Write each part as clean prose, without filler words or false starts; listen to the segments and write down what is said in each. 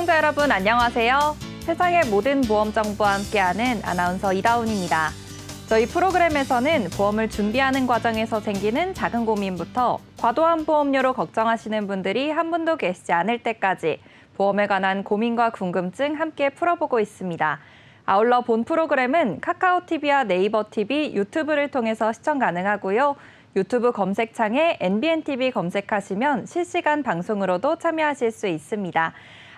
시청자 여러분 안녕하세요. 세상의 모든 보험 정보와 함께하는 아나운서 이다운입니다. 저희 프로그램에서는 보험을 준비하는 과정에서 생기는 작은 고민부터 과도한 보험료로 걱정하시는 분들이 한 분도 계시지 않을 때까지 보험에 관한 고민과 궁금증 함께 풀어보고 있습니다. 아울러 본 프로그램은 카카오TV와 네이버TV, 유튜브를 통해서 시청 가능하고요. 유튜브 검색창에 NBNTV 검색하시면 실시간 방송으로도 참여하실 수 있습니다.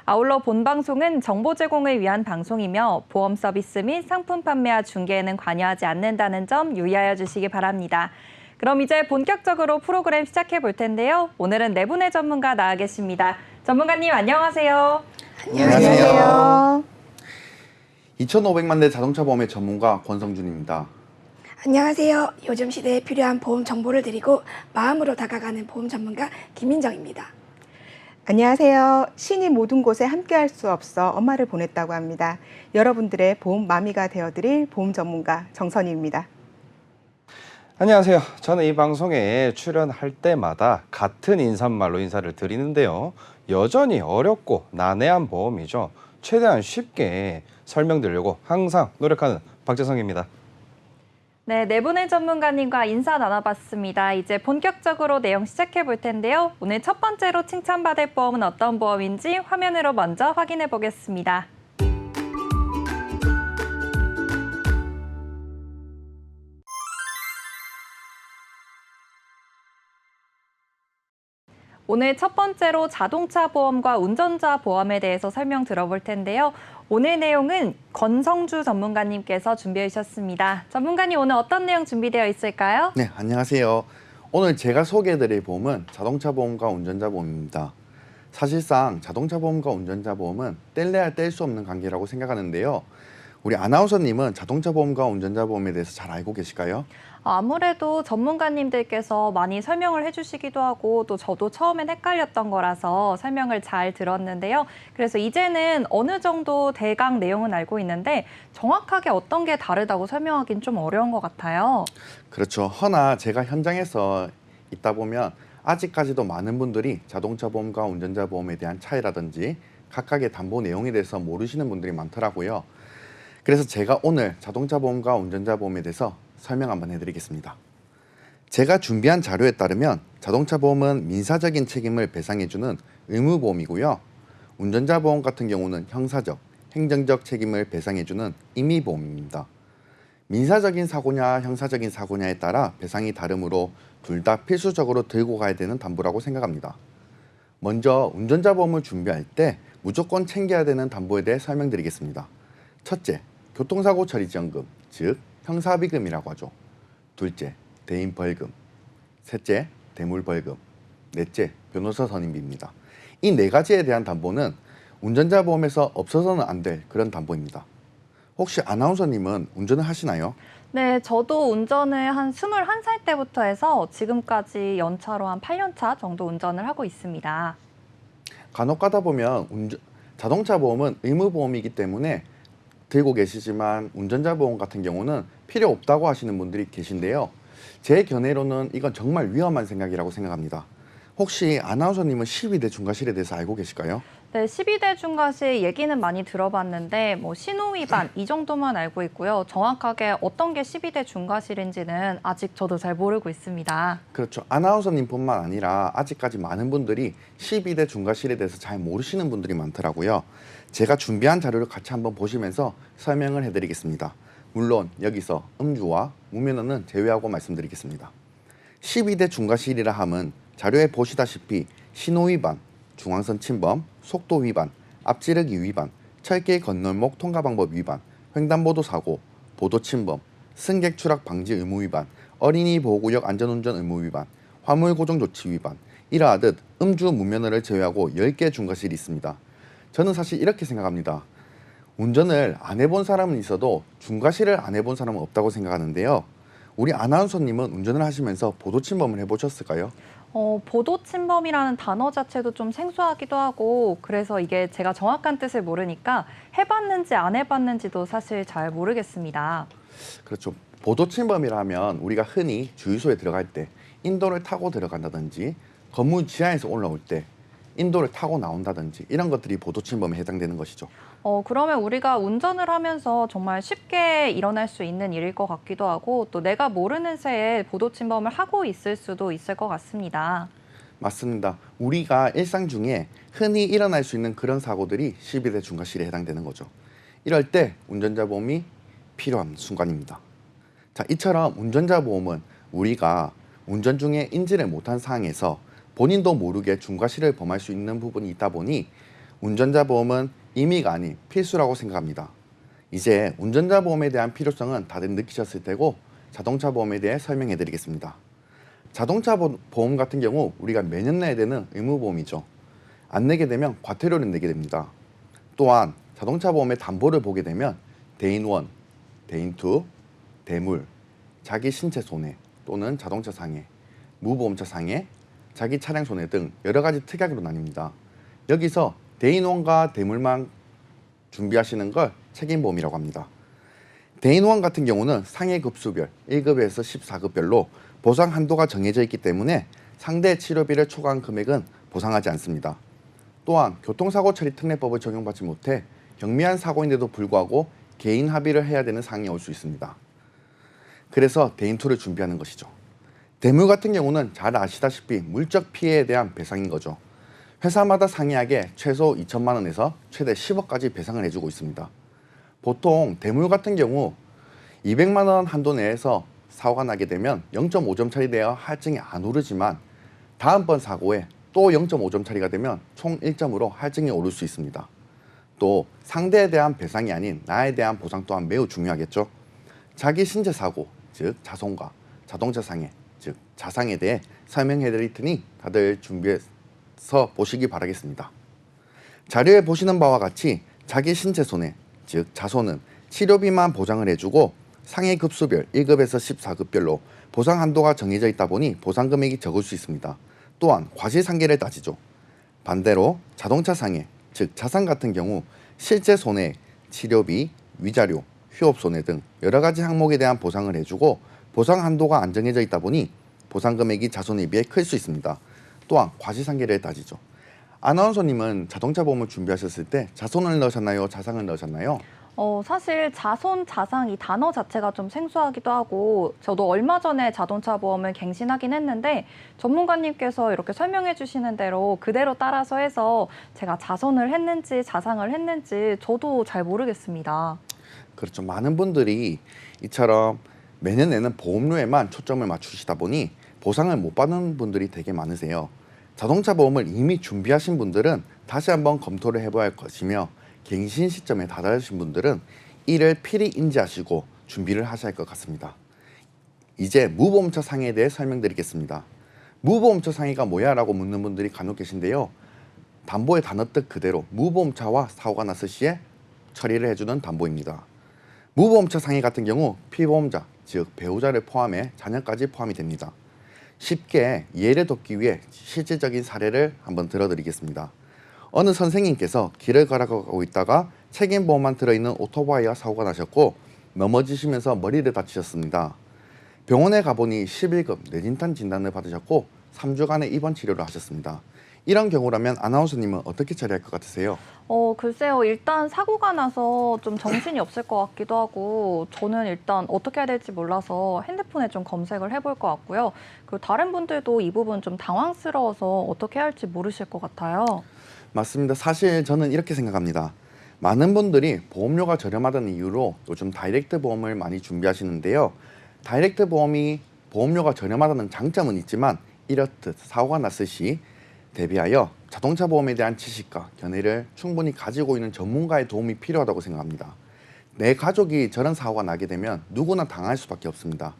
아울러 본 방송은 정보 제공을 위한 방송이며 보험 서비스 및 상품 판매와 중개에는 관여하지 않는다는 점 유의하여 주시기 바랍니다. 그럼 이제 본격적으로 프로그램 시작해 볼 텐데요. 오늘은 네 분의 전문가 나와 계십니다. 전문가님 안녕하세요. 안녕하세요. 2,500만 대 자동차 보험의 전문가 권성준입니다. 안녕하세요. 요즘 시대에 필요한 보험 정보를 드리고 마음으로 다가가는 보험 전문가 김민정입니다. 안녕하세요. 신이 모든 곳에 함께할 수 없어 엄마를 보냈다고 합니다. 여러분들의 보험 마미가 되어드릴 보험 전문가 정선희입니다. 안녕하세요. 저는 이 방송에 출연할 때마다 같은 인사말로 인사를 드리는데요. 여전히 어렵고 난해한 보험이죠. 최대한 쉽게 설명드리려고 항상 노력하는 박재성입니다. 네, 네 분의 전문가님과 인사 나눠봤습니다. 이제 본격적으로 내용 시작해 볼 텐데요. 오늘 첫 번째로 칭찬받을 보험은 어떤 보험인지 화면으로 먼저 확인해 보겠습니다. 오늘 첫 번째로 자동차 보험과 운전자 보험에 대해서 설명 들어볼 텐데요. 오늘 내용은 권성주 전문가님께서 준비해 주셨습니다. 전문가님 오늘 어떤 내용 준비되어 있을까요? 네, 안녕하세요. 오늘 제가 소개해드릴 보험은 자동차 보험과 운전자 보험입니다. 사실상 자동차 보험과 운전자 보험은 뗄래야 뗄 수 없는 관계라고 생각하는데요. 우리 아나운서님은 자동차 보험과 운전자 보험에 대해서 잘 알고 계실까요? 아무래도 전문가님들께서 많이 설명을 해주시기도 하고 또 저도 처음엔 헷갈렸던 거라서 설명을 잘 들었는데요. 그래서 이제는 어느 정도 대강 내용은 알고 있는데 정확하게 어떤 게 다르다고 설명하기는 좀 어려운 것 같아요. 그렇죠. 허나 제가 현장에서 있다 보면 아직까지도 많은 분들이 자동차 보험과 운전자 보험에 대한 차이라든지 각각의 담보 내용에 대해서 모르시는 분들이 많더라고요. 그래서 제가 오늘 자동차 보험과 운전자 보험에 대해서 설명 한번 해드리겠습니다. 제가 준비한 자료에 따르면 자동차 보험은 민사적인 책임을 배상해주는 의무보험이고요. 운전자 보험 같은 경우는 형사적, 행정적 책임을 배상해주는 임의보험입니다. 민사적인 사고냐 형사적인 사고냐에 따라 배상이 다르므로 둘 다 필수적으로 들고 가야 되는 담보라고 생각합니다. 먼저 운전자 보험을 준비할 때 무조건 챙겨야 되는 담보에 대해 설명드리겠습니다. 첫째, 교통사고 처리 지원금, 즉 형사비금이라고 하죠. 둘째, 대인 벌금. 셋째, 대물 벌금. 넷째, 변호사 선임비입니다. 이 네 가지에 대한 담보는 운전자 보험에서 없어서는 안 될 그런 담보입니다. 혹시 아나운서님은 운전을 하시나요? 네, 저도 운전을 한 21살 때부터 해서 지금까지 연차로 한 8년 차 정도 운전을 하고 있습니다. 간혹 가다 보면 자동차 보험은 의무보험이기 때문에 들고 계시지만 운전자 보험 같은 경우는 필요 없다고 하시는 분들이 계신데요. 제 견해로는 이건 정말 위험한 생각이라고 생각합니다. 혹시 아나운서님은 12대 중과실에 대해서 알고 계실까요? 네, 12대 중과실 얘기는 많이 들어봤는데 뭐 신호 위반 이 정도만 알고 있고요. 정확하게 어떤 게 12대 중과실인지는 아직 저도 잘 모르고 있습니다. 그렇죠. 아나운서님뿐만 아니라 아직까지 많은 분들이 12대 중과실에 대해서 잘 모르시는 분들이 많더라고요. 제가 준비한 자료를 같이 한번 보시면서 설명을 해드리겠습니다. 물론 여기서 음주와 무면허는 제외하고 말씀드리겠습니다. 12대 중과실이라 함은 자료에 보시다시피 신호 위반, 중앙선 침범, 속도 위반, 앞지르기 위반, 철길 건널목 통과 방법 위반, 횡단보도 사고, 보도 침범, 승객 추락 방지 의무 위반, 어린이 보호구역 안전운전 의무 위반, 화물 고정 조치 위반, 이러하듯 음주 무면허를 제외하고 10개 중과실이 있습니다. 저는 사실 이렇게 생각합니다. 운전을 안 해본 사람은 있어도 중과실을 안 해본 사람은 없다고 생각하는데요. 우리 아나운서님은 운전을 하시면서 보도 침범을 해보셨을까요? 보도 침범이라는 단어 자체도 좀 생소하기도 하고 그래서 이게 제가 정확한 뜻을 모르니까 해봤는지 안 해봤는지도 사실 잘 모르겠습니다. 그렇죠. 보도 침범이라면 우리가 흔히 주유소에 들어갈 때 인도를 타고 들어간다든지 건물 지하에서 올라올 때 인도를 타고 나온다든지 이런 것들이 보도침범에 해당되는 것이죠. 그러면 우리가 운전을 하면서 정말 쉽게 일어날 수 있는 일일 것 같기도 하고 또 내가 모르는 새에 보도침범을 하고 있을 수도 있을 것 같습니다. 맞습니다. 우리가 일상 중에 흔히 일어날 수 있는 그런 사고들이 12대 중과실에 해당되는 거죠. 이럴 때 운전자 보험이 필요한 순간입니다. 자, 이처럼 운전자 보험은 우리가 운전 중에 인지를 못한 상황에서 본인도 모르게 중과실을 범할 수 있는 부분이 있다 보니 운전자 보험은 임의가 아닌 필수라고 생각합니다. 이제 운전자 보험에 대한 필요성은 다들 느끼셨을 테고 자동차 보험에 대해 설명해 드리겠습니다. 자동차 보험 같은 경우 우리가 매년 내야 되는 의무보험이죠. 안 내게 되면 과태료를 내게 됩니다. 또한 자동차 보험의 담보를 보게 되면 대인 1, 대인 2, 대물, 자기 신체 손해 또는 자동차 상해, 무보험차 상해, 자기 차량 손해 등 여러 가지 특약으로 나뉩니다. 여기서 대인 1과 대물만 준비하시는 걸 책임보험이라고 합니다. 대인 1 같은 경우는 상해 급수별 1급에서 14급별로 보상 한도가 정해져 있기 때문에 상대 치료비를 초과한 금액은 보상하지 않습니다. 또한 교통사고 처리 특례법을 적용받지 못해 경미한 사고인데도 불구하고 개인 합의를 해야 되는 상황이 올 수 있습니다. 그래서 대인 2를 준비하는 것이죠. 대물 같은 경우는 잘 아시다시피 물적 피해에 대한 배상인 거죠. 회사마다 상이하게 최소 2천만 원에서 최대 10억까지 배상을 해주고 있습니다. 보통 대물 같은 경우 200만 원 한도 내에서 사고가 나게 되면 0.5점 처리되어 할증이 안 오르지만 다음번 사고에 또 0.5점 처리가 되면 총 1점으로 할증이 오를 수 있습니다. 또 상대에 대한 배상이 아닌 나에 대한 보상 또한 매우 중요하겠죠. 자기 신체 사고, 즉 자손과 자동차 상해, 즉 자상에 대해 설명해 드릴 테니 다들 준비해서 보시기 바라겠습니다. 자료에 보시는 바와 같이 자기 신체 손해, 즉 자손은 치료비만 보장을 해주고 상해 급수별 1급에서 14급별로 보상 한도가 정해져 있다 보니 보상 금액이 적을 수 있습니다. 또한 과실상계를 따지죠. 반대로 자동차 상해, 즉 자산 같은 경우 실제 손해, 치료비, 위자료, 휴업 손해 등 여러 가지 항목에 대한 보상을 해주고 보상 한도가 안 정해져 있다 보니 보상 금액이 자손에 비해 클 수 있습니다. 또한 과실상계를 따지죠. 아나운서님은 자동차 보험을 준비하셨을 때 자손을 넣으셨나요? 자상을 넣으셨나요? 사실 자손, 자상 이 단어 자체가 좀 생소하기도 하고 저도 얼마 전에 자동차 보험을 갱신하긴 했는데 전문가님께서 이렇게 설명해 주시는 대로 그대로 따라서 해서 제가 자손을 했는지 자상을 했는지 저도 잘 모르겠습니다. 그렇죠. 많은 분들이 이처럼 매년 내는 보험료에만 초점을 맞추시다 보니 보상을 못 받는 분들이 되게 많으세요. 자동차 보험을 이미 준비하신 분들은 다시 한번 검토를 해봐야 할 것이며 갱신 시점에 다다르신 분들은 이를 필히 인지하시고 준비를 하셔야 할 것 같습니다. 이제 무보험차 상해에 대해 설명드리겠습니다. 무보험차 상해가 뭐야? 라고 묻는 분들이 간혹 계신데요. 담보의 단어 뜻 그대로 무보험차와 사고가 났을 시에 처리를 해주는 담보입니다. 무보험차 상해 같은 경우 피보험자, 즉 배우자를 포함해 자녀까지 포함이 됩니다. 쉽게 이해를 돕기 위해 실질적인 사례를 한번 들어드리겠습니다. 어느 선생님께서 길을 걸어가고 있다가 책임보험만 들어있는 오토바이와 사고가 나셨고 넘어지시면서 머리를 다치셨습니다. 병원에 가보니 11급 뇌진탕 진단을 받으셨고 3주간의 입원 치료를 하셨습니다. 이런 경우라면 아나운서님은 어떻게 처리할 것 같으세요? 글쎄요. 일단 사고가 나서 좀 정신이 없을 것 같기도 하고 저는 일단 어떻게 해야 될지 몰라서 핸드폰에 좀 검색을 해볼 것 같고요. 그리고 다른 분들도 이 부분 좀 당황스러워서 어떻게 해야 할지 모르실 것 같아요. 맞습니다. 사실 저는 이렇게 생각합니다. 많은 분들이 보험료가 저렴하다는 이유로 요즘 다이렉트 보험을 많이 준비하시는데요. 다이렉트 보험이 보험료가 저렴하다는 장점은 있지만 이렇듯 사고가 났을 시 대비하여 자동차 보험에 대한 지식과 견해를 충분히 가지고 있는 전문가의 도움이 필요하다고 생각합니다. 내 가족이 저런 사고가 나게 되면 누구나 당할 수밖에 없습니다.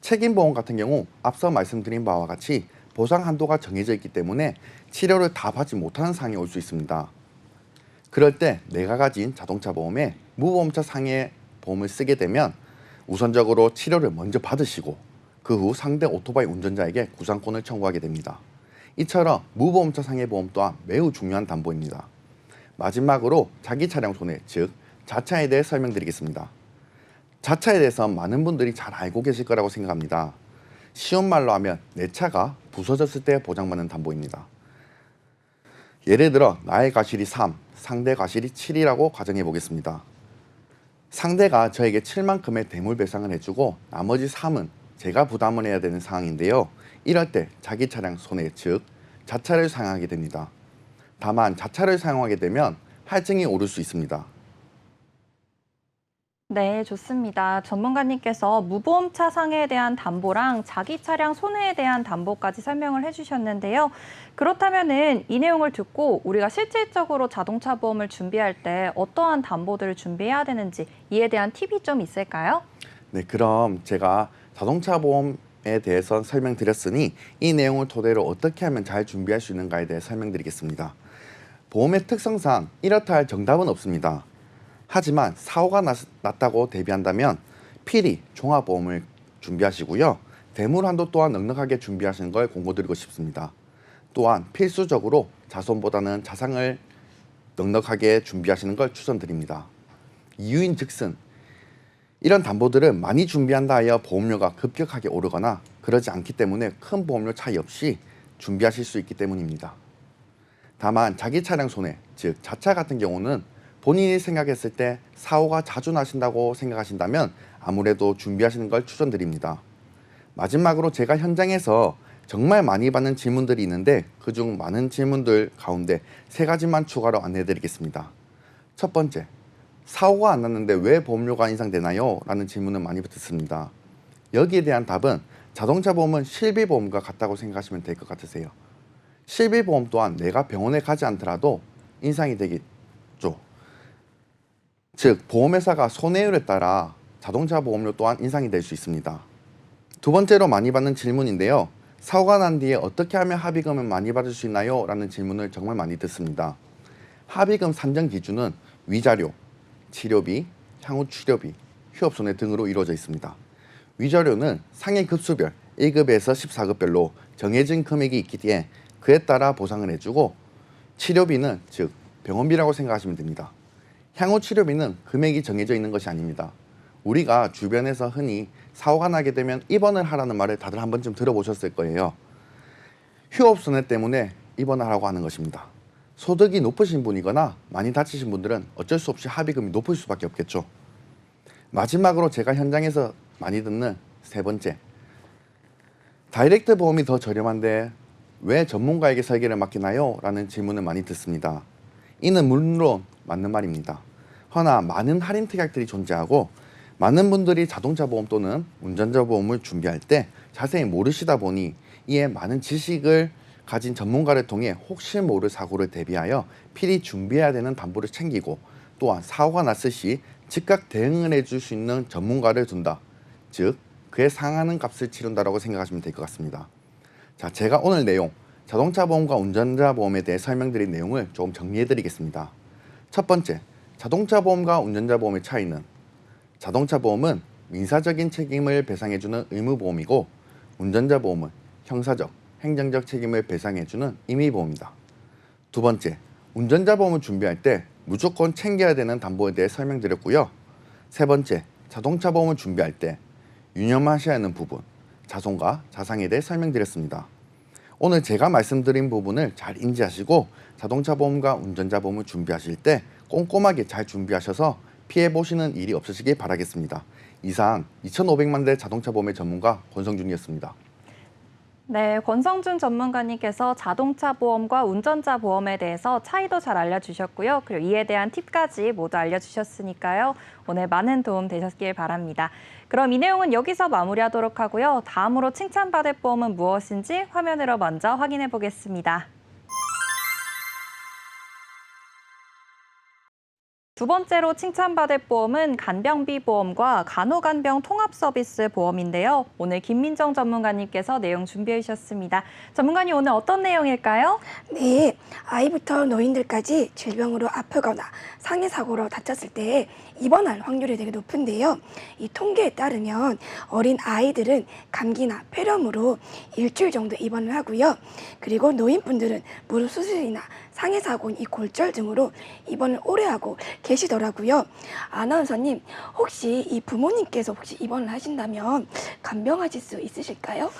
책임보험 같은 경우 앞서 말씀드린 바와 같이 보상 한도가 정해져 있기 때문에 치료를 다 받지 못하는 상황이 올 수 있습니다. 그럴 때 내가 가진 자동차 보험에 무보험차 상해 보험을 쓰게 되면 우선적으로 치료를 먼저 받으시고 그 후 상대 오토바이 운전자에게 구상권을 청구하게 됩니다. 이처럼 무보험차 상해 보험 또한 매우 중요한 담보입니다. 마지막으로 자기 차량 손해, 즉 자차에 대해 설명드리겠습니다. 자차에 대해서 많은 분들이 잘 알고 계실 거라고 생각합니다. 쉬운 말로 하면 내 차가 부서졌을 때 보장받는 담보입니다. 예를 들어 나의 과실이 3, 상대 과실이 7이라고 가정해 보겠습니다. 상대가 저에게 7만큼의 대물 배상을 해주고 나머지 3은 제가 부담을 해야 되는 상황인데요. 이럴 때 자기 차량 손해, 즉 자차를 사용하게 됩니다. 다만 자차를 사용하게 되면 할증이 오를 수 있습니다. 네, 좋습니다. 전문가님께서 무보험차 상해에 대한 담보랑 자기 차량 손해에 대한 담보까지 설명을 해주셨는데요. 그렇다면은 이 내용을 듣고 우리가 실질적으로 자동차 보험을 준비할 때 어떠한 담보들을 준비해야 되는지 이에 대한 팁이 좀 있을까요? 네, 그럼 제가 자동차 보험에 대해서 설명드렸으니 이 내용을 토대로 어떻게 하면 잘 준비할 수 있는가에 대해 설명드리겠습니다. 보험의 특성상 이렇다 할 정답은 없습니다. 하지만 사고가 났다고 대비한다면 필히 종합보험을 준비하시고요. 대물 한도 또한 넉넉하게 준비하시는 걸 권고드리고 싶습니다. 또한 필수적으로 자손보다는 자산을 넉넉하게 준비하시는 걸 추천드립니다. 이유인즉슨 이런 담보들은 많이 준비한다 하여 보험료가 급격하게 오르거나 그러지 않기 때문에 큰 보험료 차이 없이 준비하실 수 있기 때문입니다. 다만 자기 차량 손해, 즉 자차 같은 경우는 본인이 생각했을 때 사고가 자주 나신다고 생각하신다면 아무래도 준비하시는 걸 추천드립니다. 마지막으로 제가 현장에서 정말 많이 받는 질문들이 있는데 그중 많은 질문들 가운데 3가지만 추가로 안내해드리겠습니다. 첫 번째, 사고가 안 났는데 왜 보험료가 인상되나요? 라는 질문을 많이 듣습니다. 여기에 대한 답은 자동차 보험은 실비보험과 같다고 생각하시면 될 것 같으세요. 실비보험 또한 내가 병원에 가지 않더라도 인상이 되겠죠. 즉 보험회사가 손해율에 따라 자동차 보험료 또한 인상이 될 수 있습니다. 두 번째로 많이 받는 질문인데요. 사고가 난 뒤에 어떻게 하면 합의금을 많이 받을 수 있나요? 라는 질문을 정말 많이 듣습니다. 합의금 산정 기준은 위자료, 치료비, 향후 치료비, 휴업손해 등으로 이루어져 있습니다. 위자료는 상해 급수별 1급에서 14급별로 정해진 금액이 있기에 그에 따라 보상을 해주고 치료비는 즉 병원비라고 생각하시면 됩니다. 향후 치료비는 금액이 정해져 있는 것이 아닙니다. 우리가 주변에서 흔히 사고가 나게 되면 입원을 하라는 말을 다들 한 번쯤 들어보셨을 거예요. 휴업손해 때문에 입원을 하라고 하는 것입니다. 소득이 높으신 분이거나 많이 다치신 분들은 어쩔 수 없이 합의금이 높을 수밖에 없겠죠. 마지막으로 제가 현장에서 많이 듣는 3번째, 다이렉트 보험이 더 저렴한데 왜 전문가에게 설계를 맡기나요? 라는 질문을 많이 듣습니다. 이는 물론 맞는 말입니다. 허나 많은 할인 특약들이 존재하고 많은 분들이 자동차 보험 또는 운전자 보험을 준비할 때 자세히 모르시다 보니 이에 많은 지식을 가진 전문가를 통해 혹시 모를 사고를 대비하여 필히 준비해야 되는 담보를 챙기고 또한 사고가 났을 시 즉각 대응을 해줄 수 있는 전문가를 둔다. 즉 그에 상하는 값을 치른다라고 생각하시면 될 것 같습니다. 자, 제가 오늘 내용 자동차 보험과 운전자 보험에 대해 설명드린 내용을 조금 정리해드리겠습니다. 첫 번째, 자동차 보험과 운전자 보험의 차이는 자동차 보험은 민사적인 책임을 배상해주는 의무보험이고 운전자 보험은 형사적, 행정적 책임을 배상해주는 임의보험이다. 두 번째, 운전자 보험을 준비할 때 무조건 챙겨야 되는 담보에 대해 설명드렸고요. 세 번째, 자동차 보험을 준비할 때 유념하셔야 하는 부분, 자손과 자상에 대해 설명드렸습니다. 오늘 제가 말씀드린 부분을 잘 인지하시고 자동차 보험과 운전자 보험을 준비하실 때 꼼꼼하게 잘 준비하셔서 피해보시는 일이 없으시길 바라겠습니다. 이상 2,500만 대 자동차 보험의 전문가 권성준이었습니다. 네, 권성준 전문가님께서 자동차 보험과 운전자 보험에 대해서 차이도 잘 알려주셨고요. 그리고 이에 대한 팁까지 모두 알려주셨으니까요. 오늘 많은 도움 되셨길 바랍니다. 그럼 이 내용은 여기서 마무리하도록 하고요. 다음으로 칭찬받을 보험은 무엇인지 화면으로 먼저 확인해 보겠습니다. 두 번째로 칭찬받을 보험은 간병비 보험과 간호간병 통합 서비스 보험인데요. 오늘 김민정 전문가님께서 내용 준비해 주셨습니다. 전문가님 오늘 어떤 내용일까요? 네, 아이부터 노인들까지 질병으로 아프거나 상해 사고로 다쳤을 때 입원할 확률이 되게 높은데요. 이 통계에 따르면 어린 아이들은 감기나 폐렴으로 일주일 정도 입원을 하고요. 그리고 노인분들은 무릎 수술이나 상해 사고인 이 골절 등으로 입원을 오래 하고 계시더라고요. 아나운서님, 혹시 이 부모님께서 혹시 입원을 하신다면 간병하실 수 있으실까요?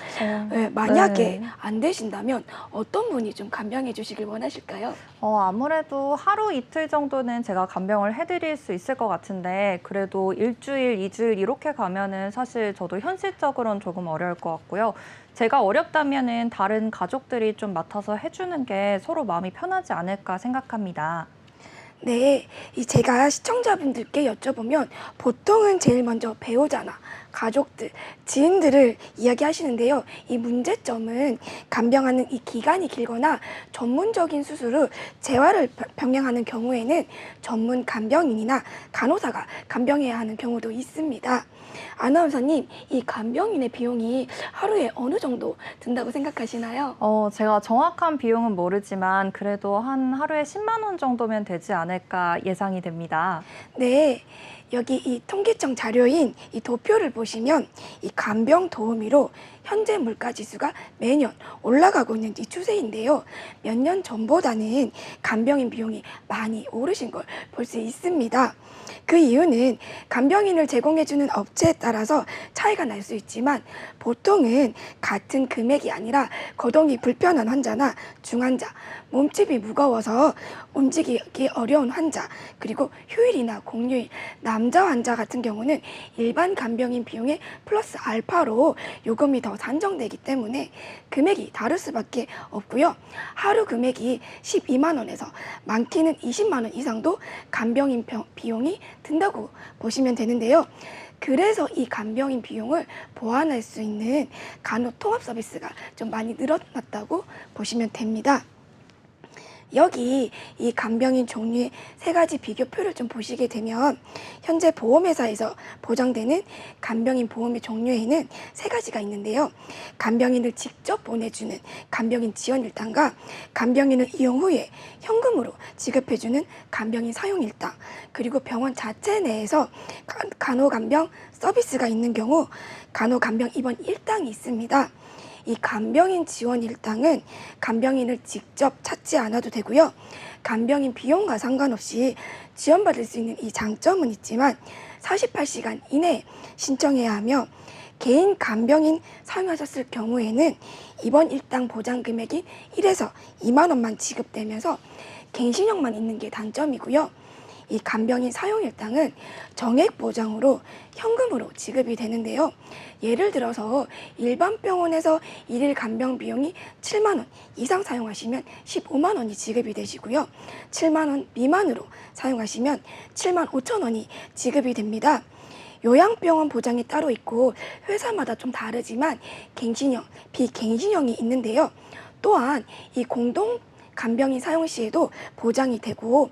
네, 만약에 네. 안 되신다면 어떤 분이 좀 간병해 주시길 원하실까요? 아무래도 하루 이틀 정도는 제가 간병을 해드릴 수 있을 것 같은데 그래도 일주일, 이주일 이렇게 가면은 사실 저도 현실적으로는 조금 어려울 것 같고요. 제가 어렵다면은 다른 가족들이 좀 맡아서 해주는 게 서로 마음이 편하지 않을까 생각합니다. 네, 제가 시청자분들께 여쭤보면 보통은 제일 먼저 배우자나 가족들, 지인들을 이야기하시는데요. 이 문제점은 간병하는 이 기간이 길거나 전문적인 수술로 재활을 병행하는 경우에는 전문 간병인이나 간호사가 간병해야 하는 경우도 있습니다. 아나운서님, 이 간병인의 비용이 하루에 어느 정도 든다고 생각하시나요? 제가 정확한 비용은 모르지만 그래도 한 하루에 10만 원 정도면 되지 않을까 예상이 됩니다. 네, 여기 이 통계청 자료인 이 도표를 보시면 이 간병 도우미로 현재 물가 지수가 매년 올라가고 있는 이 추세인데요. 몇 년 전보다는 간병인 비용이 많이 오르신 걸 볼 수 있습니다. 그 이유는 간병인을 제공해주는 업체에 따라서 차이가 날 수 있지만 보통은 같은 금액이 아니라 거동이 불편한 환자나 중환자, 몸집이 무거워서 움직이기 어려운 환자, 그리고 휴일이나 공휴일, 남자 환자 같은 경우는 일반 간병인 비용에 플러스 알파로 요금이 더 산정되기 때문에 금액이 다를 수밖에 없고요. 하루 금액이 12만 원에서 많게는 20만 원 이상도 간병인 비용이 든다고 보시면 되는데요. 그래서 이 간병인 비용을 보완할 수 있는 간호통합 서비스가 좀 많이 늘어났다고 보시면 됩니다. 여기 이 간병인 종류의 세 가지 비교표를 좀 보시게 되면 현재 보험회사에서 보장되는 간병인 보험의 종류에는 세 가지가 있는데요. 간병인을 직접 보내주는 간병인 지원 일당과 간병인을 이용 후에 현금으로 지급해주는 간병인 사용 일당, 그리고 병원 자체 내에서 간호간병 서비스가 있는 경우 간호간병 입원 일당이 있습니다. 이 간병인 지원 일당은 간병인을 직접 찾지 않아도 되고요. 간병인 비용과 상관없이 지원받을 수 있는 이 장점은 있지만 48시간 이내에 신청해야 하며 개인 간병인 사용하셨을 경우에는 입원 일당 보장 금액인 1에서 2만 원만 지급되면서 갱신형만 있는 게 단점이고요. 이 간병인 사용 일당은 정액 보장으로 현금으로 지급이 되는데요. 예를 들어서 일반 병원에서 일일 간병 비용이 7만 원 이상 사용하시면 15만 원이 지급이 되시고요. 7만 원 미만으로 사용하시면 7만 5천 원이 지급이 됩니다. 요양병원 보장이 따로 있고 회사마다 좀 다르지만 갱신형, 비갱신형이 있는데요. 또한 이 공동 간병인 사용 시에도 보장이 되고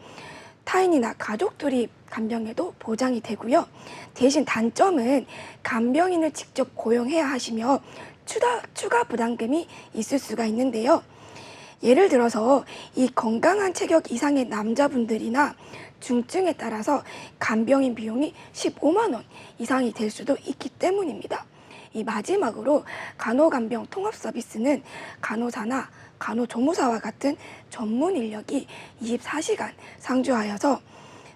타인이나 가족들이 간병에도 보장이 되고요. 대신 단점은 간병인을 직접 고용해야 하시며 추가 부담금이 있을 수가 있는데요. 예를 들어서 이 건강한 체격 이상의 남자분들이나 중증에 따라서 간병인 비용이 15만 원 이상이 될 수도 있기 때문입니다. 이 마지막으로 간호간병 통합 서비스는 간호사나 간호조무사와 같은 전문 인력이 24시간 상주하여서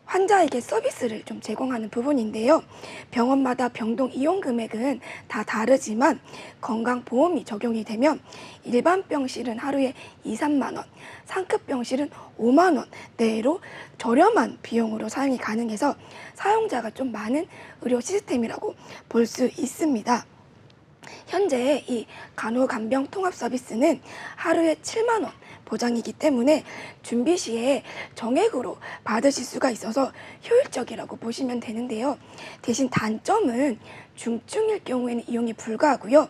환자에게 서비스를 좀 제공하는 부분인데요. 병원마다 병동 이용 금액은 다 다르지만 건강보험이 적용이 되면 일반 병실은 하루에 2, 3만 원, 상급 병실은 5만 원 내로 저렴한 비용으로 사용이 가능해서 사용자가 좀 많은 의료 시스템이라고 볼 수 있습니다. 현재 이 간호간병 통합 서비스는 하루에 7만 원 보장이기 때문에 준비 시에 정액으로 받으실 수가 있어서 효율적이라고 보시면 되는데요. 대신 단점은 중증일 경우에는 이용이 불가하고요.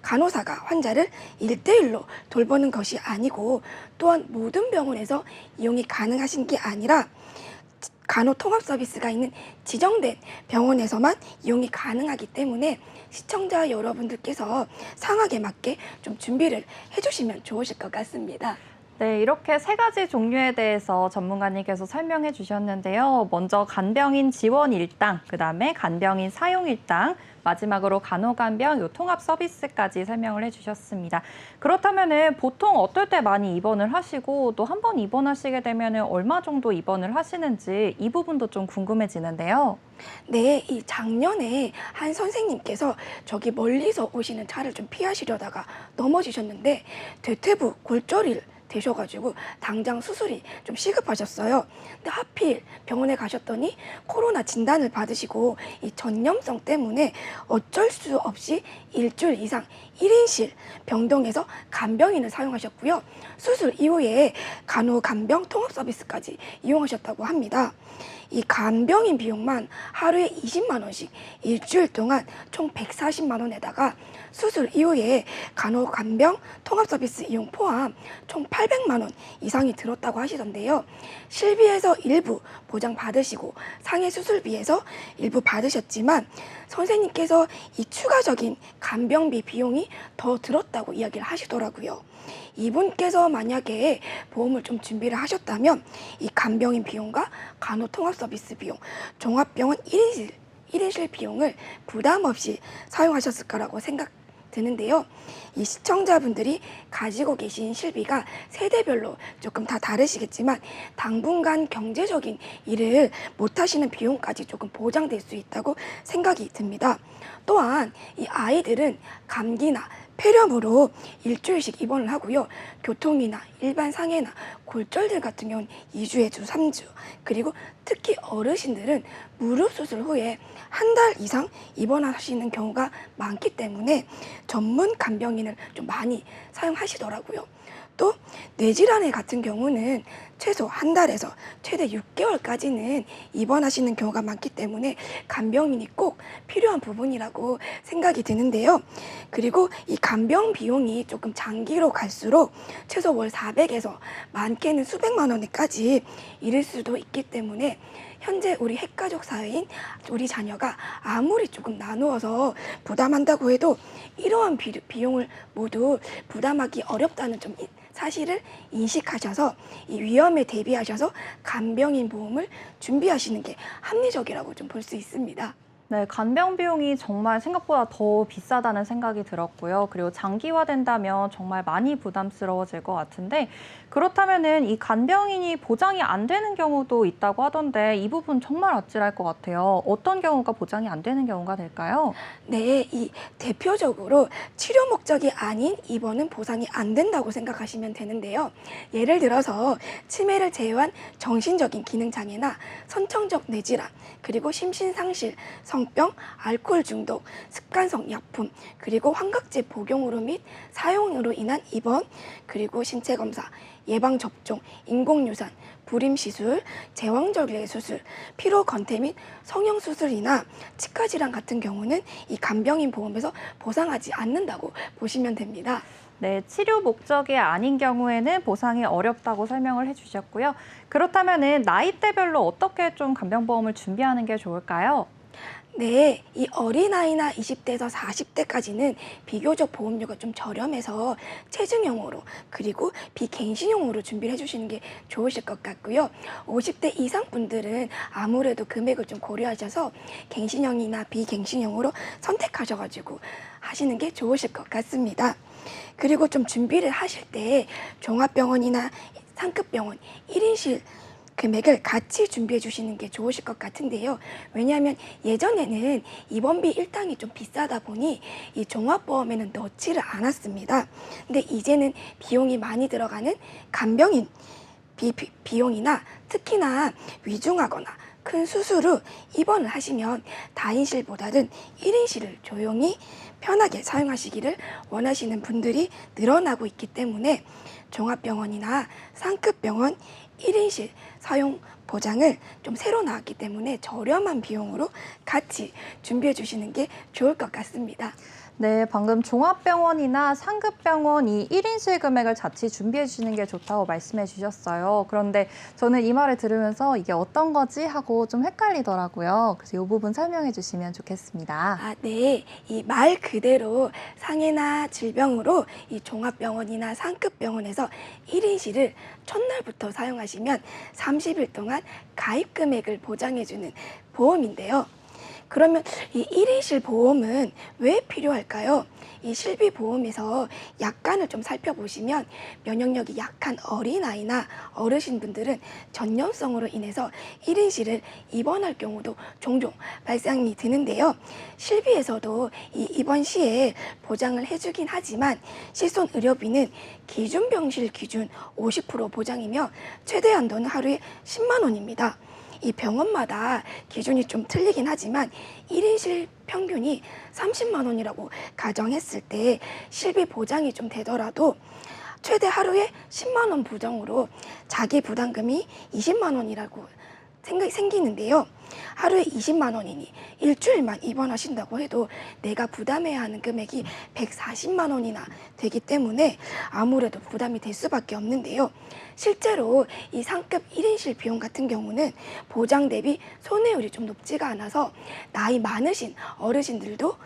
간호사가 환자를 1대1로 돌보는 것이 아니고 또한 모든 병원에서 이용이 가능하신 게 아니라 간호통합 서비스가 있는 지정된 병원에서만 이용이 가능하기 때문에 시청자 여러분들께서 상황에 맞게 좀 준비를 해주시면 좋으실 것 같습니다. 네, 이렇게 세 가지 종류에 대해서 전문가님께서 설명해 주셨는데요. 먼저 간병인 지원 일당, 그다음에 간병인 사용 일당, 마지막으로 간호간병 요 통합 서비스까지 설명을 해주셨습니다. 그렇다면은 보통 어떨 때 많이 입원을 하시고 또 한 번 입원하시게 되면은 얼마 정도 입원을 하시는지 이 부분도 좀 궁금해지는데요. 네, 이 작년에 한 선생님께서 저기 멀리서 오시는 차를 좀 피하시려다가 넘어지셨는데 대퇴부 골절이 되셔가지고 당장 수술이 좀 시급하셨어요. 근데 하필 병원에 가셨더니 코로나 진단을 받으시고 이 전염성 때문에 어쩔 수 없이 일주일 이상 1인실 병동에서 간병인을 사용하셨고요. 수술 이후에 간호 간병 통합 서비스까지 이용하셨다고 합니다. 이 간병인 비용만 하루에 20만 원씩 일주일 동안 총 140만 원에다가 수술 이후에 간호 간병 통합 서비스 이용 포함 총 800만 원 이상이 들었다고 하시던데요. 실비에서 일부 보장 받으시고 상해 수술비에서 일부 받으셨지만 선생님께서 이 추가적인 간병비 비용이 더 들었다고 이야기를 하시더라고요. 이분께서 만약에 보험을 좀 준비를 하셨다면 이 간병인 비용과 간호통합 서비스 비용, 종합병원 1인실 비용을 부담 없이 사용하셨을 거라고 생각 드는데요. 이 시청자분들이 가지고 계신 실비가 세대별로 조금 다 다르시겠지만 당분간 경제적인 일을 못하시는 비용까지 조금 보장될 수 있다고 생각이 듭니다. 또한 이 아이들은 감기나 폐렴으로 일주일씩 입원을 하고요. 교통이나 일반 상해나 골절들 같은 경우는 2주에서 3주, 그리고 특히 어르신들은 무릎 수술 후에 한 달 이상 입원하시는 경우가 많기 때문에 전문 간병인을 좀 많이 사용하시더라고요. 또 뇌질환 같은 경우는 최소 한 달에서 최대 6개월까지는 입원하시는 경우가 많기 때문에 간병인이 꼭 필요한 부분이라고 생각이 드는데요. 그리고 이 간병 비용이 조금 장기로 갈수록 최소 월 400에서 많게는 수백만 원에까지 이를 수도 있기 때문에 현재 우리 핵가족 사회인 우리 자녀가 아무리 조금 나누어서 부담한다고 해도 이러한 비용을 모두 부담하기 어렵다는 좀 사실을 인식하셔서 이 위험에 대비하셔서 간병인 보험을 준비하시는 게 합리적이라고 좀 볼 수 있습니다. 네, 간병 비용이 정말 생각보다 더 비싸다는 생각이 들었고요. 그리고 장기화된다면 정말 많이 부담스러워질 것 같은데 그렇다면은 이 간병인이 보장이 안 되는 경우도 있다고 하던데 이 부분 정말 아찔할 것 같아요. 어떤 경우가 보장이 안 되는 경우가 될까요? 네, 이 대표적으로 치료 목적이 아닌 입원은 보상이 안 된다고 생각하시면 되는데요. 예를 들어서 치매를 제외한 정신적인 기능 장애나 선천적 뇌질환, 그리고 심신상실, 성병, 알코올 중독, 습관성 약품, 그리고 환각제 복용으로 및 사용으로 인한 입원, 그리고 신체 검사, 예방 접종, 인공유산, 불임 시술, 제왕절개 수술, 피로 건퇴 및 성형 수술이나 치과 질환 같은 경우는 이 간병인 보험에서 보상하지 않는다고 보시면 됩니다. 네, 치료 목적이 아닌 경우에는 보상이 어렵다고 설명을 해주셨고요. 그렇다면은 나이대별로 어떻게 좀 간병보험을 준비하는 게 좋을까요? 네, 이 어린아이나 20대에서 40대까지는 비교적 보험료가 좀 저렴해서 체증형으로 그리고 비갱신형으로 준비를 해주시는 게 좋으실 것 같고요. 50대 이상 분들은 아무래도 금액을 좀 고려하셔서 갱신형이나 비갱신형으로 선택하셔가지고 하시는 게 좋으실 것 같습니다. 그리고 좀 준비를 하실 때 종합병원이나 상급병원 1인실 금액을 같이 준비해 주시는 게 좋으실 것 같은데요. 왜냐하면 예전에는 입원비 일당이 좀 비싸다 보니 이 종합보험에는 넣지를 않았습니다. 근데 이제는 비용이 많이 들어가는 간병인 비용이나 특히나 위중하거나 큰 수술 후 입원을 하시면 다인실보다는 1인실을 조용히 편하게 사용하시기를 원하시는 분들이 늘어나고 있기 때문에 종합병원이나 상급병원 1인실 사용 보장을 좀 새로 나왔기 때문에 저렴한 비용으로 같이 준비해 주시는 게 좋을 것 같습니다. 네, 방금 종합병원이나 상급병원 이 1인실 금액을 자칫 준비해 주시는 게 좋다고 말씀해 주셨어요. 그런데 저는 이 말을 들으면서 이게 어떤 거지 하고 좀 헷갈리더라고요. 그래서 이 부분 설명해 주시면 좋겠습니다. 아, 네. 이 말 그대로 상해나 질병으로 이 종합병원이나 상급병원에서 1인실을 첫날부터 사용하시면 30일 동안 가입 금액을 보장해주는 보험인데요. 그러면 이 1인실 보험은 왜 필요할까요? 이 실비보험에서 약관을 좀 살펴보시면 면역력이 약한 어린아이나 어르신분들은 전염성으로 인해서 1인실을 입원할 경우도 종종 발생이 드는데요. 실비에서도 이 입원 시에 보장을 해주긴 하지만 실손 의료비는 기준 병실 기준 50% 보장이며 최대 한도는 하루에 10만 원입니다. 이 병원마다 기준이 좀 틀리긴 하지만 1인실 평균이 30만 원이라고 가정했을 때 실비 보장이 좀 되더라도 최대 하루에 10만 원 보장으로 자기 부담금이 20만 원이라고 생기는데요. 하루에 20만 원이니 일주일만 입원하신다고 해도 내가 부담해야 하는 금액이 140만 원이나 되기 때문에 아무래도 부담이 될 수밖에 없는데요. 실제로 이 상급 1인실 비용 같은 경우는 보장 대비 손해율이 좀 높지가 않아서 나이 많으신 어르신들도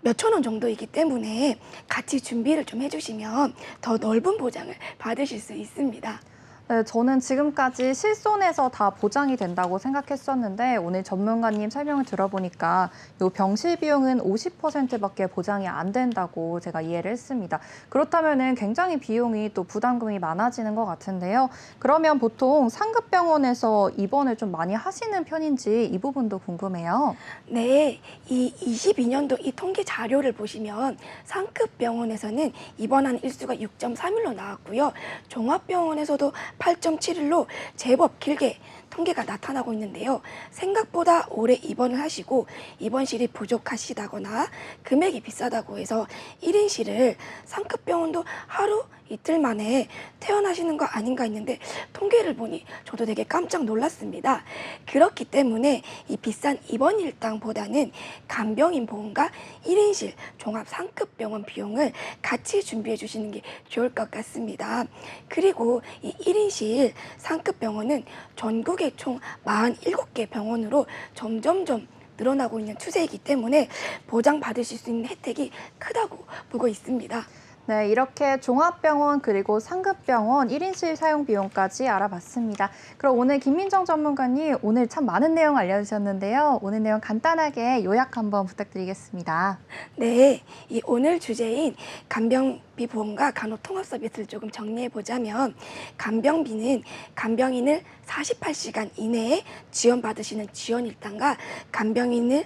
몇천 원 정도이기 때문에 같이 준비를 좀 해주시면 더 넓은 보장을 받으실 수 있습니다. 네, 저는 지금까지 실손에서 다 보장이 된다고 생각했었는데 오늘 전문가님 설명을 들어보니까 이 병실 비용은 50%밖에 보장이 안 된다고 제가 이해를 했습니다. 그렇다면 굉장히 비용이 또 부담금이 많아지는 것 같은데요. 그러면 보통 상급병원에서 입원을 좀 많이 하시는 편인지 이 부분도 궁금해요. 네, 이 22년도 이 통계 자료를 보시면 상급 병원에서는 입원한 일수가 6.3일로 나왔고요. 종합병원에서도 8.7일로 제법 길게 통계가 나타나고 있는데요. 생각보다 오래 입원을 하시고 입원실이 부족하시다거나 금액이 비싸다고 해서 1인실을 상급 병원도 하루 이틀 만에 퇴원하시는 거 아닌가 했는데 통계를 보니 저도 되게 깜짝 놀랐습니다. 그렇기 때문에 이 비싼 입원 일당보다는 간병인 보험과 1인실 종합 상급 병원 비용을 같이 준비해 주시는 게 좋을 것 같습니다. 그리고 이 1인실 상급 병원은 전국에 총 47개 병원으로 점점점 늘어나고 있는 추세이기 때문에 보장받으실 수 있는 혜택이 크다고 보고 있습니다. 네, 이렇게 종합병원 그리고 상급병원 1인실 사용 비용까지 알아봤습니다. 그럼 오늘 김민정 전문가님 오늘 참 많은 내용 알려주셨는데요. 오늘 내용 간단하게 요약 한번 부탁드리겠습니다. 네, 이 오늘 주제인 간병비 보험과 간호통합 서비스를 조금 정리해 보자면 간병비는 간병인을 48시간 이내에 지원받으시는 지원 일당과 간병인을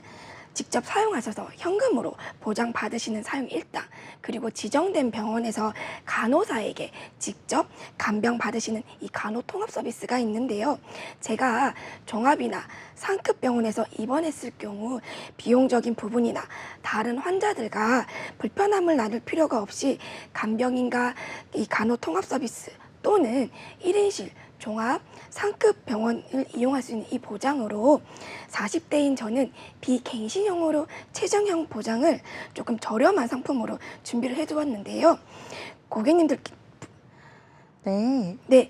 직접 사용하셔서 현금으로 보장받으시는 사용 일당, 그리고 지정된 병원에서 간호사에게 직접 간병 받으시는 이 간호통합 서비스가 있는데요. 제가 종합이나 상급 병원에서 입원했을 경우 비용적인 부분이나 다른 환자들과 불편함을 나눌 필요가 없이 간병인과 이 간호통합 서비스 또는 1인실 종합 상급 병원을 이용할 수 있는 이 보장으로 40대인 저는 비갱신형으로 최저형 보장을 조금 저렴한 상품으로 준비를 해두었는데요. 고객님들 네. 네,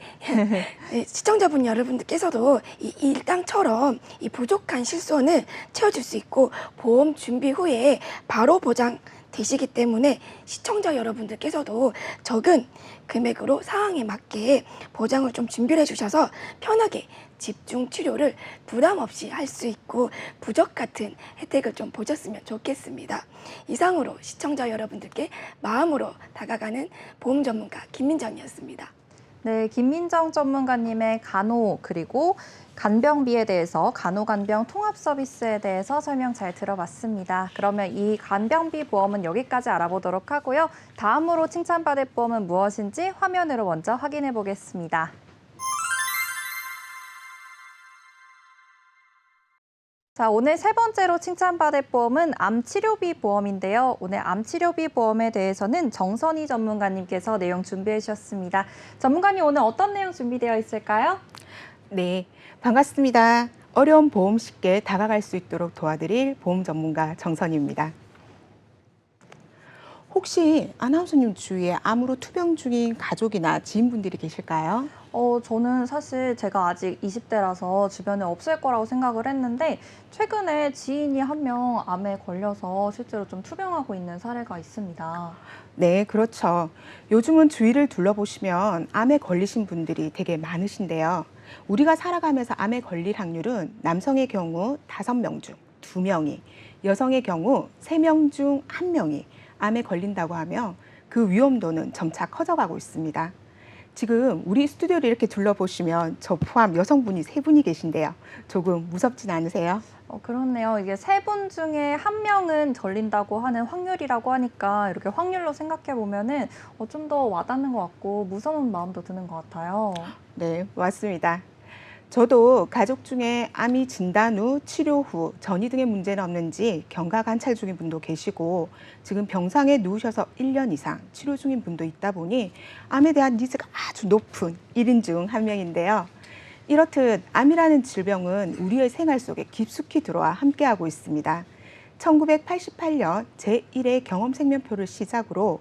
시청자분 여러분들께서도 이 일당처럼 이 부족한 실손을 채워줄 수 있고 보험 준비 후에 바로 보장 되시기 때문에 시청자 여러분들께서도 적은 금액으로 상황에 맞게 보장을 좀 준비를 해주셔서 편하게 집중 치료를 부담 없이 할 수 있고 부적 같은 혜택을 좀 보셨으면 좋겠습니다. 이상으로 시청자 여러분들께 마음으로 다가가는 보험 전문가 김민정이었습니다. 네, 김민정 전문가님의 간호 그리고 간병비에 대해서 간호간병 통합 서비스에 대해서 설명 잘 들어봤습니다. 그러면 이 간병비 보험은 여기까지 알아보도록 하고요. 다음으로 칭찬받을 보험은 무엇인지 화면으로 먼저 확인해 보겠습니다. 자, 오늘 세 번째로 칭찬받을 보험은 암치료비 보험인데요. 오늘 암치료비 보험에 대해서는 정선희 전문가님께서 내용 준비해 주셨습니다. 전문가님 오늘 어떤 내용 준비되어 있을까요? 네, 반갑습니다. 어려운 보험 쉽게 다가갈 수 있도록 도와드릴 보험 전문가 정선희입니다. 혹시 아나운서님 주위에 암으로 투병 중인 가족이나 지인분들이 계실까요? 저는 사실 제가 아직 20대라서 주변에 없을 거라고 생각을 했는데 최근에 지인이 한 명 암에 걸려서 실제로 좀 투병하고 있는 사례가 있습니다. 네, 그렇죠. 요즘은 주위를 둘러보시면 암에 걸리신 분들이 되게 많으신데요. 우리가 살아가면서 암에 걸릴 확률은 남성의 경우 5명 중 2명이, 여성의 경우 3명 중 1명이 암에 걸린다고 하며 그 위험도는 점차 커져가고 있습니다. 지금 우리 스튜디오를 이렇게 둘러보시면 저 포함 여성분이 3분이 계신데요. 조금 무섭진 않으세요? 그렇네요. 이게 3분 중에 1명은 걸린다고 하는 확률이라고 하니까 이렇게 확률로 생각해 보면은 좀 더 와닿는 것 같고 무서운 마음도 드는 것 같아요. 네, 맞습니다. 저도 가족 중에 암이 진단 후, 치료 후, 전이 등의 문제는 없는지 경과 관찰 중인 분도 계시고 지금 병상에 누우셔서 1년 이상 치료 중인 분도 있다 보니 암에 대한 니즈가 아주 높은 1인 중 1명인데요. 이렇듯 암이라는 질병은 우리의 생활 속에 깊숙이 들어와 함께하고 있습니다. 1988년 제1회 경험생명표를 시작으로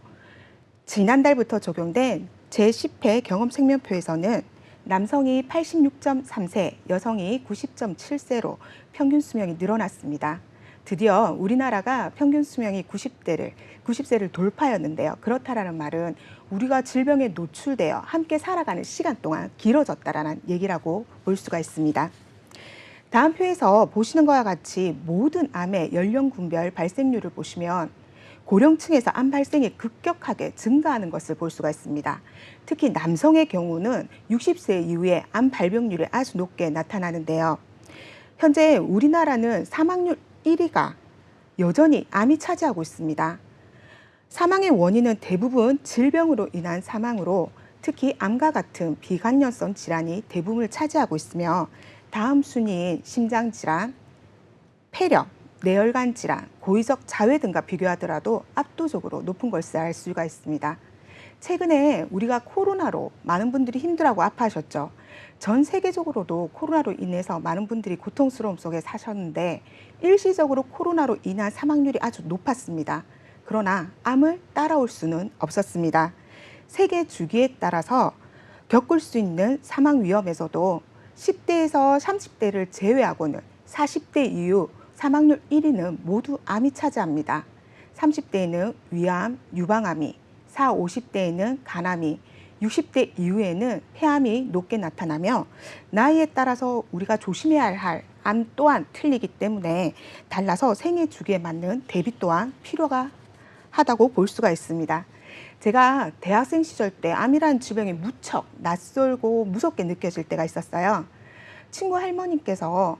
지난달부터 적용된 제10회 경험생명표에서는 남성이 86.3세, 여성이 90.7세로 평균 수명이 늘어났습니다. 드디어 우리나라가 평균 수명이 90세를 돌파했는데요. 그렇다라는 말은 우리가 질병에 노출되어 함께 살아가는 시간 동안 길어졌다라는 얘기라고 볼 수가 있습니다. 다음 표에서 보시는 것과 같이 모든 암의 연령군별 발생률을 보시면 고령층에서 암 발생이 급격하게 증가하는 것을 볼 수가 있습니다. 특히 남성의 경우는 60세 이후에 암 발병률이 아주 높게 나타나는데요. 현재 우리나라는 사망률 1위가 여전히 암이 차지하고 있습니다. 사망의 원인은 대부분 질병으로 인한 사망으로 특히 암과 같은 비간염성 질환이 대부분을 차지하고 있으며 다음 순위인 심장질환, 폐렴, 뇌혈관 질환, 고의적 자외 등과 비교하더라도 압도적으로 높은 것을 알 수가 있습니다. 최근에 우리가 코로나로 많은 분들이 힘들어하고 아파하셨죠. 전 세계적으로도 코로나로 인해서 많은 분들이 고통스러움 속에 사셨는데 일시적으로 코로나로 인한 사망률이 아주 높았습니다. 그러나 암을 따라올 수는 없었습니다. 세계 주기에 따라서 겪을 수 있는 사망 위험에서도 10대에서 30대를 제외하고는 40대 이후 사망률 1위는 모두 암이 차지합니다. 30대에는 위암, 유방암이, 40, 50대에는 간암이, 60대 이후에는 폐암이 높게 나타나며 나이에 따라서 우리가 조심해야 할 암 또한 틀리기 때문에 달라서 생애 주기에 맞는 대비 또한 필요가 하다고 볼 수가 있습니다. 제가 대학생 시절 때 암이라는 질병이 무척 낯설고 무섭게 느껴질 때가 있었어요. 친구 할머님께서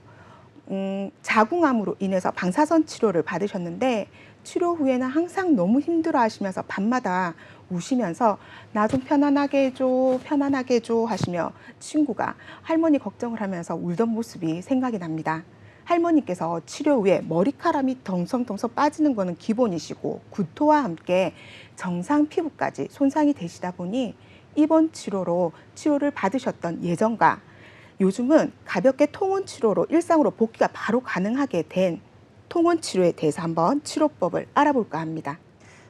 자궁암으로 인해서 방사선 치료를 받으셨는데 치료 후에는 항상 너무 힘들어 하시면서 밤마다 우시면서 나 좀 편안하게 해줘 하시며 친구가 할머니 걱정을 하면서 울던 모습이 생각이 납니다. 할머니께서 치료 후에 머리카락이 덩성덩성 빠지는 것은 기본이시고 구토와 함께 정상 피부까지 손상이 되시다 보니 입원 치료를 받으셨던 예전과 요즘은 가볍게 통원 치료로 일상으로 복귀가 바로 가능하게 된 통원 치료에 대해서 한번 치료법을 알아볼까 합니다.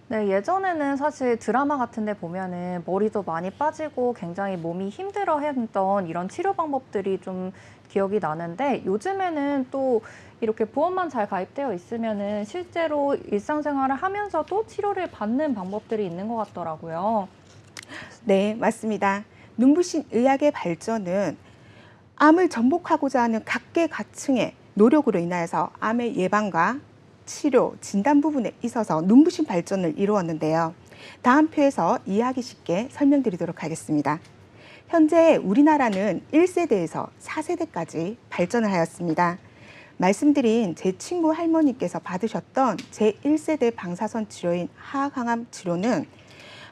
네, 예전에는 사실 드라마 같은 데 보면은 머리도 많이 빠지고 굉장히 몸이 힘들어 했던 이런 치료 방법들이 좀 기억이 나는데 요즘에는 또 이렇게 보험만 잘 가입되어 있으면은 실제로 일상생활을 하면서도 치료를 받는 방법들이 있는 것 같더라고요. 네, 맞습니다. 눈부신 의학의 발전은 암을 전복하고자 하는 각계각층의 노력으로 인하여서 암의 예방과 치료, 진단 부분에 있어서 눈부신 발전을 이루었는데요. 다음 표에서 이해하기 쉽게 설명드리도록 하겠습니다. 현재 우리나라는 1세대에서 4세대까지 발전을 하였습니다. 말씀드린 제 친구 할머니께서 받으셨던 제1세대 방사선 치료인 하악항암 치료는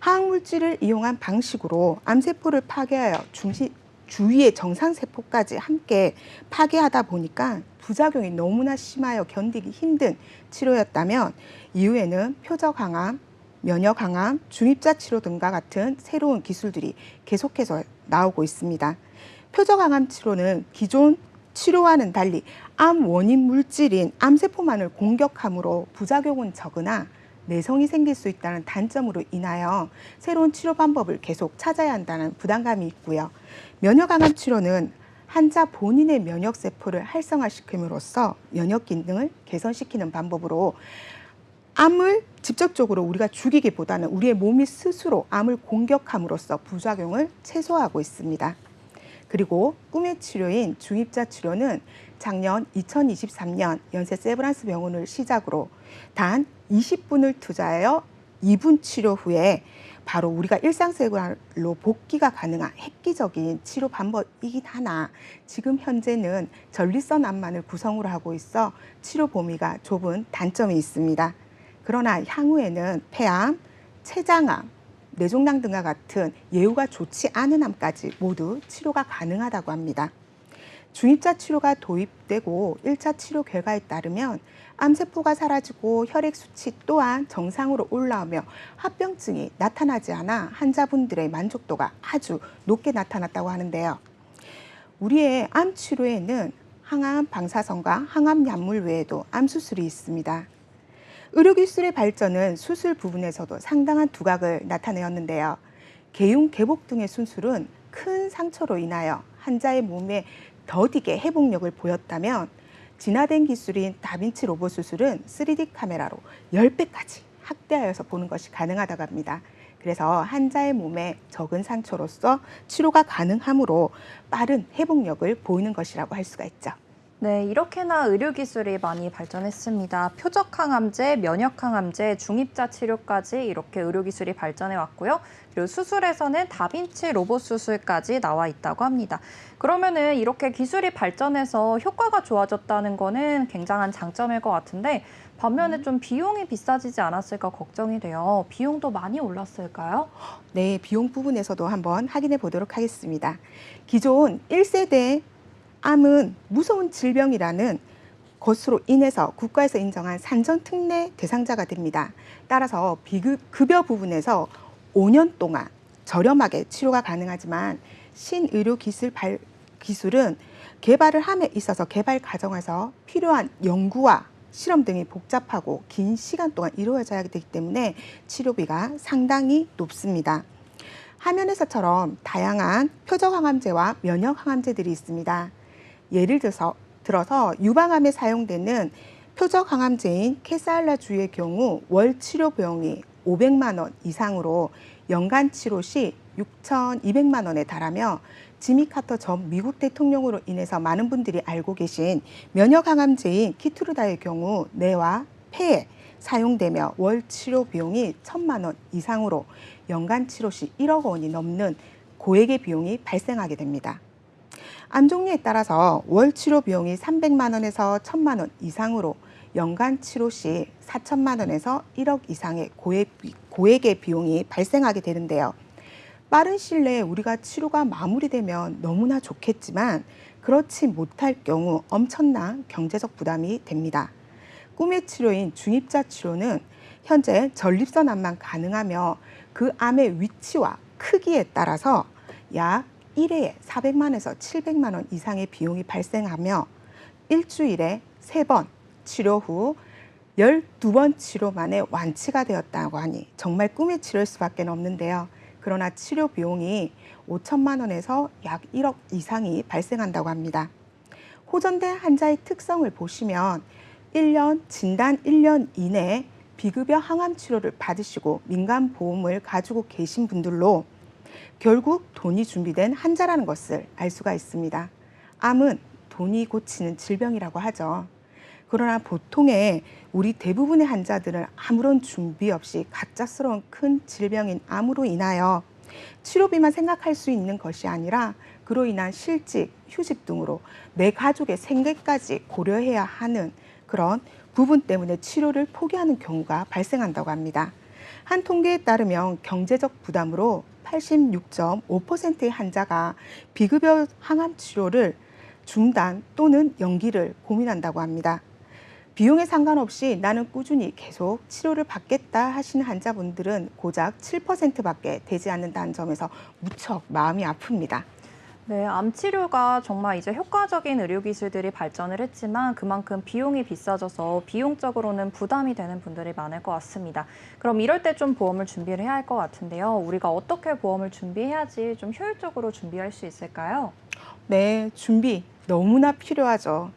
화학물질을 이용한 방식으로 암세포를 파괴하여 주위의 정상세포까지 함께 파괴하다 보니까 부작용이 너무나 심하여 견디기 힘든 치료였다면 이후에는 표적항암, 면역항암, 중입자 치료 등과 같은 새로운 기술들이 계속해서 나오고 있습니다. 표적항암 치료는 기존 치료와는 달리 암 원인 물질인 암세포만을 공격함으로 부작용은 적으나 내성이 생길 수 있다는 단점으로 인하여 새로운 치료 방법을 계속 찾아야 한다는 부담감이 있고요. 면역항암 치료는 환자 본인의 면역세포를 활성화시킴으로써 면역 기능을 개선시키는 방법으로 암을 직접적으로 우리가 죽이기보다는 우리의 몸이 스스로 암을 공격함으로써 부작용을 최소화하고 있습니다. 그리고 꿈의 치료인 중입자 치료는 작년 2023년 연세 세브란스 병원을 시작으로 단 20분을 투자하여 2분 치료 후에 바로 우리가 일상생활로 복귀가 가능한 획기적인 치료 방법이긴 하나 지금 현재는 전립선 암만을 구성으로 하고 있어 치료 범위가 좁은 단점이 있습니다. 그러나 향후에는 폐암, 췌장암, 뇌종양 등과 같은 예후가 좋지 않은 암까지 모두 치료가 가능하다고 합니다. 중입자 치료가 도입되고 1차 치료 결과에 따르면 암세포가 사라지고 혈액 수치 또한 정상으로 올라오며 합병증이 나타나지 않아 환자분들의 만족도가 아주 높게 나타났다고 하는데요. 우리의 암 치료에는 항암 방사선과 항암 약물 외에도 암 수술이 있습니다. 의료기술의 발전은 수술 부분에서도 상당한 두각을 나타내었는데요. 개흉, 개복 등의 수술은 큰 상처로 인하여 환자의 몸에 더디게 회복력을 보였다면 진화된 기술인 다빈치 로봇 수술은 3D 카메라로 10배까지 확대하여서 보는 것이 가능하다고 합니다. 그래서 환자의 몸에 적은 상처로서 치료가 가능하므로 빠른 회복력을 보이는 것이라고 할 수가 있죠. 네, 이렇게나 의료기술이 많이 발전했습니다. 표적항암제, 면역항암제, 중입자 치료까지 이렇게 의료기술이 발전해 왔고요. 그리고 수술에서는 다빈치 로봇 수술까지 나와 있다고 합니다. 그러면은 이렇게 기술이 발전해서 효과가 좋아졌다는 거는 굉장한 장점일 것 같은데 반면에 좀 비용이 비싸지지 않았을까 걱정이 돼요. 비용도 많이 올랐을까요? 네, 비용 부분에서도 한번 확인해 보도록 하겠습니다. 기존 1세대 암은 무서운 질병이라는 것으로 인해서 국가에서 인정한 산전특례 대상자가 됩니다. 따라서 비급여 부분에서 5년 동안 저렴하게 치료가 가능하지만 신의료 기술은 개발을 함에 있어서 개발 과정에서 필요한 연구와 실험 등이 복잡하고 긴 시간 동안 이루어져야 되기 때문에 치료비가 상당히 높습니다. 화면에서처럼 다양한 표적항암제와 면역항암제들이 있습니다. 예를 들어서 유방암에 사용되는 표적항암제인 케살라주의 경우 월 치료 비용이 500만 원 이상으로 연간 치료 시 6,200만 원에 달하며 지미 카터 전 미국 대통령으로 인해서 많은 분들이 알고 계신 면역항암제인 키트루다의 경우 뇌와 폐에 사용되며 월 치료 비용이 1,000만 원 이상으로 연간 치료 시 1억 원이 넘는 고액의 비용이 발생하게 됩니다. 암 종류에 따라서 월 치료 비용이 300만 원에서 1,000만 원 이상으로 연간 치료 시 4천만 원에서 1억 이상의 고액의 비용이 발생하게 되는데요. 빠른 시일 내에 우리가 치료가 마무리되면 너무나 좋겠지만 그렇지 못할 경우 엄청난 경제적 부담이 됩니다. 꿈의 치료인 중입자 치료는 현재 전립선 암만 가능하며 그 암의 위치와 크기에 따라서 약 1회에 400만에서 700만 원 이상의 비용이 발생하며 일주일에 3번 치료 후 12번 치료 만에 완치가 되었다고 하니 정말 꿈의 치료일 수밖에 없는데요. 그러나 치료 비용이 5천만 원에서 약 1억 이상이 발생한다고 합니다. 호전된 환자의 특성을 보시면 진단 1년 이내에 비급여 항암 치료를 받으시고 민간보험을 가지고 계신 분들로 결국 돈이 준비된 환자라는 것을 알 수가 있습니다. 암은 돈이 고치는 질병이라고 하죠. 그러나 보통의 우리 대부분의 환자들은 아무런 준비 없이 갑작스러운 큰 질병인 암으로 인하여 치료비만 생각할 수 있는 것이 아니라 그로 인한 실직, 휴직 등으로 내 가족의 생계까지 고려해야 하는 그런 부분 때문에 치료를 포기하는 경우가 발생한다고 합니다. 한 통계에 따르면 경제적 부담으로 86.5%의 환자가 비급여 항암 치료를 중단 또는 연기를 고민한다고 합니다. 비용에 상관없이 나는 꾸준히 계속 치료를 받겠다 하시는 환자분들은 고작 7%밖에 되지 않는다는 점에서 무척 마음이 아픕니다. 네, 암 치료가 정말 이제 효과적인 의료 기술들이 발전을 했지만 그만큼 비용이 비싸져서 비용적으로는 부담이 되는 분들이 많을 것 같습니다. 그럼 이럴 때 좀 보험을 준비를 해야 할 것 같은데요. 우리가 어떻게 보험을 준비해야지 좀 효율적으로 준비할 수 있을까요? 네, 준비 너무나 필요하죠.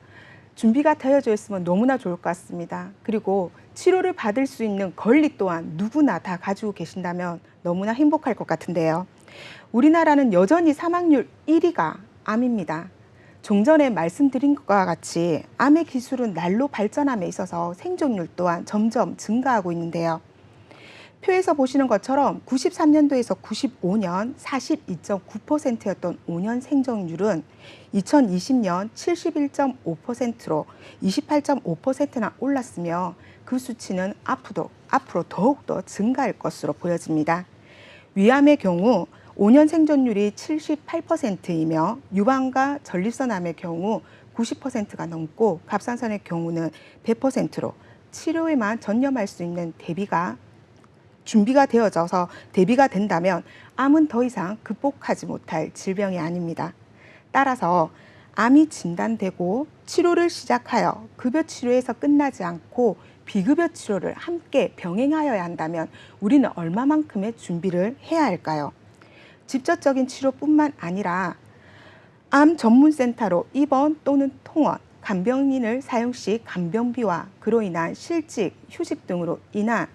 준비가 되어져 있으면 너무나 좋을 것 같습니다. 그리고 치료를 받을 수 있는 권리 또한 누구나 다 가지고 계신다면 너무나 행복할 것 같은데요. 우리나라는 여전히 사망률 1위가 암입니다. 종전에 말씀드린 것과 같이 암의 기술은 날로 발전함에 있어서 생존율 또한 점점 증가하고 있는데요. 표에서 보시는 것처럼 93년도에서 95년 42.9%였던 5년 생존율은 2020년 71.5%로 28.5%나 올랐으며 그 수치는 앞으로 더욱더 증가할 것으로 보여집니다. 위암의 경우 5년 생존율이 78%이며 유방과 전립선암의 경우 90%가 넘고 갑상선의 경우는 100%로 치료에만 전념할 수 있는 준비가 되어져서 대비가 된다면 암은 더 이상 극복하지 못할 질병이 아닙니다. 따라서 암이 진단되고 치료를 시작하여 급여 치료에서 끝나지 않고 비급여 치료를 함께 병행하여야 한다면 우리는 얼마만큼의 준비를 해야 할까요? 직접적인 치료뿐만 아니라 암 전문센터로 입원 또는 통원, 간병인을 사용 시 간병비와 그로 인한 실직, 휴직 등으로 인한